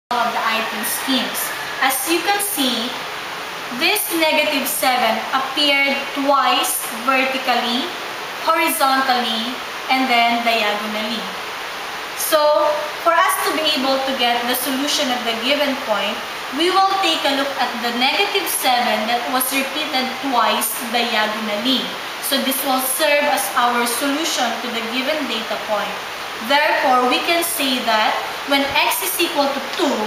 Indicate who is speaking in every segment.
Speaker 1: of the item schemes. As you can see, this -7 appeared twice vertically, horizontally, and then diagonally. So, for us to be able to get the solution at the given point, we will take a look at the -7 that was repeated twice diagonally. So this will serve as our solution to the given data point. Therefore, we can say that when x is equal to 2,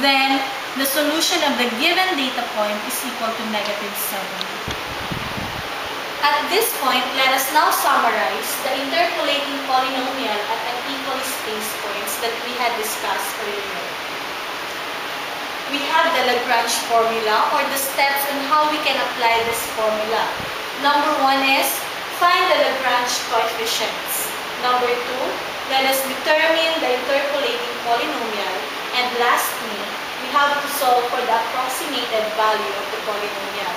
Speaker 1: then the solution of the given data point is equal to -7. At this point, let us now summarize the interpolating polynomial at unequally spaced points that we had discussed earlier. We have the Lagrange formula, or the steps on how we can apply this formula. Number 1 is, find the Lagrange coefficients. Number 2, let us determine the interpolating polynomial. And lastly, we have to solve for the approximated value of the polynomial.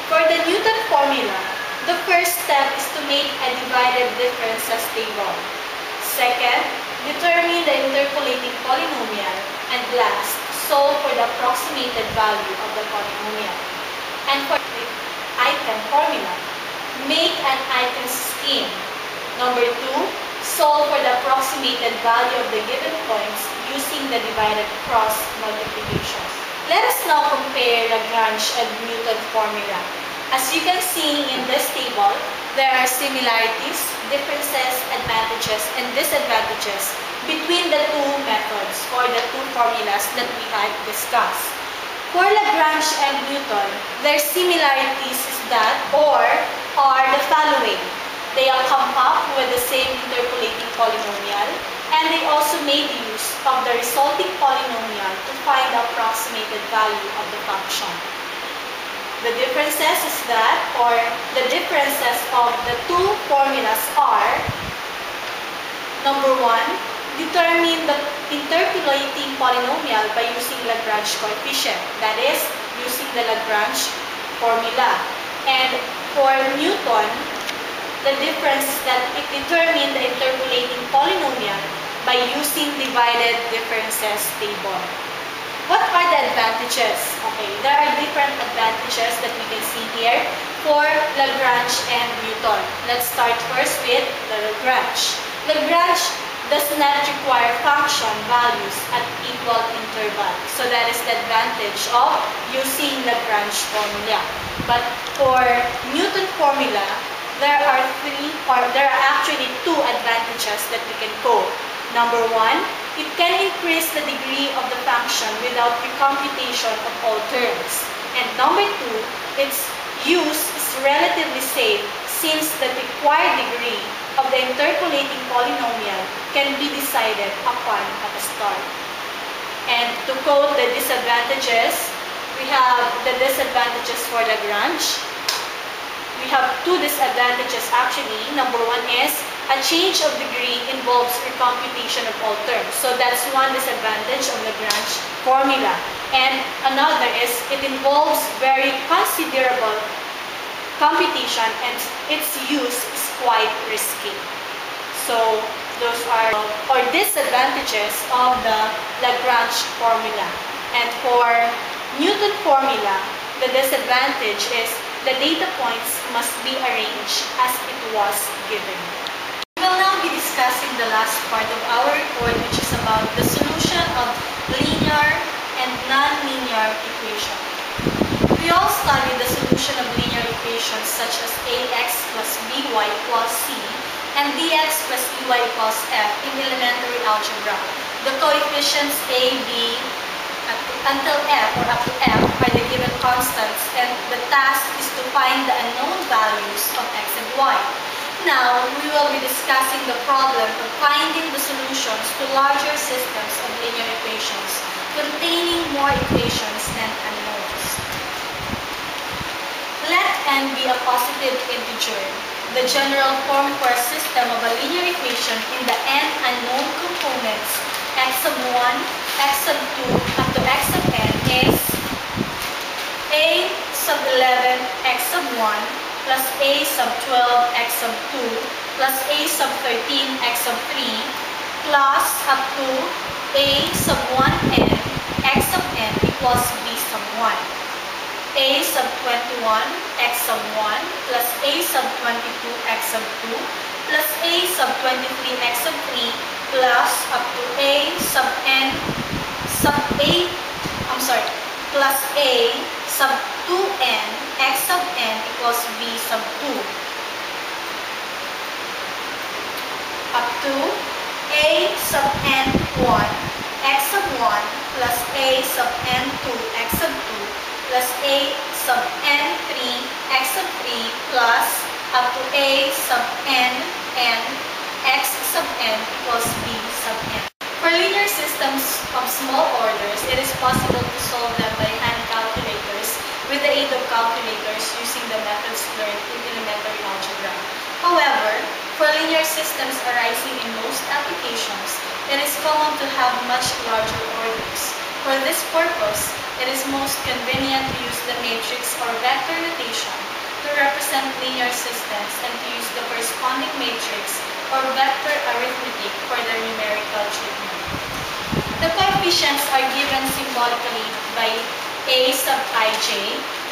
Speaker 1: For the Newton formula, the first step is to make a divided differences table. Second, determine the interpolating polynomial. And last, solve for the approximated value of the polynomial. And for the item formula, make an item scheme. Number 2, solve for the approximated value of the given points using the divided cross multiplication. Let us now compare Lagrange and Newton formula. As you can see in this table, there are similarities, differences, advantages, and disadvantages between the two methods or the two formulas that we had discussed. For Lagrange and Newton, their similarities is that, or are the following. They come up with the same interpolating polynomial, and they also made use of the resulting polynomial to find the approximated value of the function. The differences is that, or the differences of the two formulas are, number 1, determine the interpolating polynomial by using Lagrange coefficient, that is, using the Lagrange formula. And for Newton, the difference is that it determined the interpolating polynomial by using divided differences table. What are the advantages? Okay, there are different advantages that we can see here for Lagrange and Newton. Let's start first with the Lagrange. Lagrange does not require function values at equal interval. So that is the advantage of using Lagrange formula. But for Newton formula, there are actually two advantages that we can quote. Number 1, it can increase the degree of the function without recomputation of all terms. And number 2, its use is relatively safe since the required degree of the interpolating polynomial can be decided upon at the start. And to quote the disadvantages, we have the disadvantages for Lagrange. We have two disadvantages actually. Number 1 is a change of degree involves recomputation of all terms. So that's one disadvantage of Lagrange formula. And another is it involves very considerable computation and its use is quite risky. So those are disadvantages of the Lagrange formula. And for Newton formula, the disadvantage is the data points must be arranged as it was given. We will now be discussing the last part of our report, which is about the solution of linear and non-linear equation. We all studied the solution of linear equations such as ax plus by equals c and dx plus dy equals f in elementary algebra. The coefficients a, b, until f or up to f are the given constants, and the task is to find the unknown values of x and y. Now, we will be discussing the problem of finding the solutions to larger systems of linear equations containing more equations and unknowns. Let n be a positive integer. The general form for a system of a linear equation in the n unknown components x sub 1, x sub 2, up to x sub n is a sub 11 x sub 1 plus a sub 12 x sub 2 plus a sub 13 x sub 3 plus up to a sub 1 n equals b sub 1. A sub 21 x sub 1 plus a sub 22 x sub 2 plus a sub 23 x sub 3 plus up to a sub n sub a, plus a sub 2n x sub n equals b sub 2 up to a sub n1 x sub 1 plus a sub n2 x sub 2 plus a sub n3 x sub 3 plus up to a sub n x sub n equals b sub n. For linear systems of small orders, it is possible to solve them by hand calculators with the aid of calculators using the methods learned in elementary algebra. However, for linear systems arising in most applications, it is common to have much larger orders. For this purpose, it is most convenient to use the matrix or vector notation to represent linear systems and to use the corresponding matrix or vector arithmetic for their numerical treatment. The coefficients are given symbolically by a sub ij,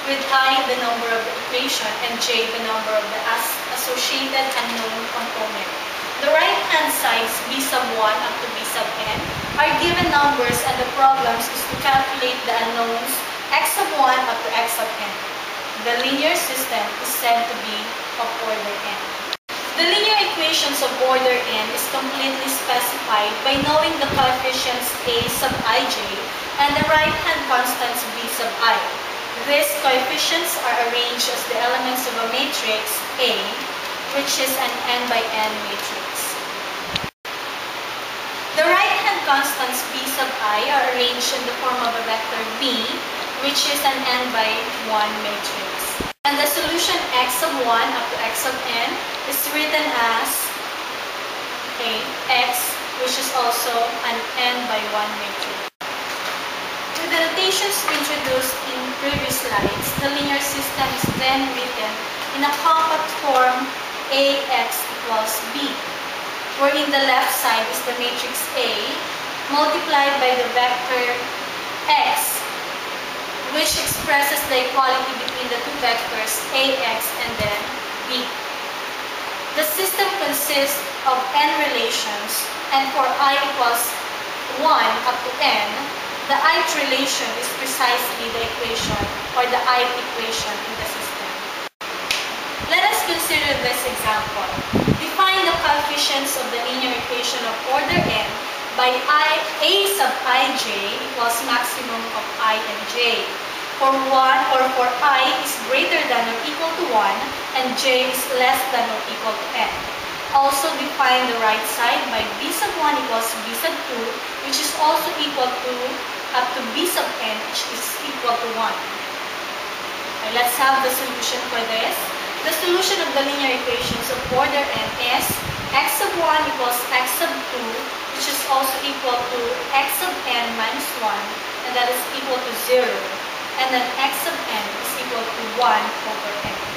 Speaker 1: with I the number of the equation and j the number of the associated unknown component. The right-hand sides b sub 1 up to b sub n are given numbers, and the problems is to calculate the unknowns x sub 1 up to x sub n. The linear system is said to be of order n. The linear equations of order n is completely specified by knowing the coefficients a sub ij and the right-hand constants b sub I. These coefficients are arranged as the elements of a matrix A, which is an n by n matrix. The right-hand constants b sub I are arranged in the form of a vector b, which is an n by 1 matrix. And the solution x sub 1 up to x sub n is written as x, which is also an n by 1 matrix. With the notations introduced in previous slides, the linear system is then written in a compact form ax equals b, wherein the left side is the matrix A multiplied by the vector x, which expresses the equality between the two vectors ax and then b. The system consists of n relations, and for I equals 1 up to n, the ith relation is precisely the equation or the ith equation in the system. Let us consider this example. Define the coefficients of the linear equation of order n by a sub ij equals maximum of I and j. For I is greater than or equal to 1 and j is less than or equal to n. Also define the right side by b sub 1 equals b sub 2, which is also equal to up to b sub n, which is equal to 1. Okay, let's have the solution for this. The solution of the linear equations of order n is x sub 1 equals x sub 2, which is also equal to x sub n minus 1, and that is equal to 0. And then x sub n is equal to 1 over n.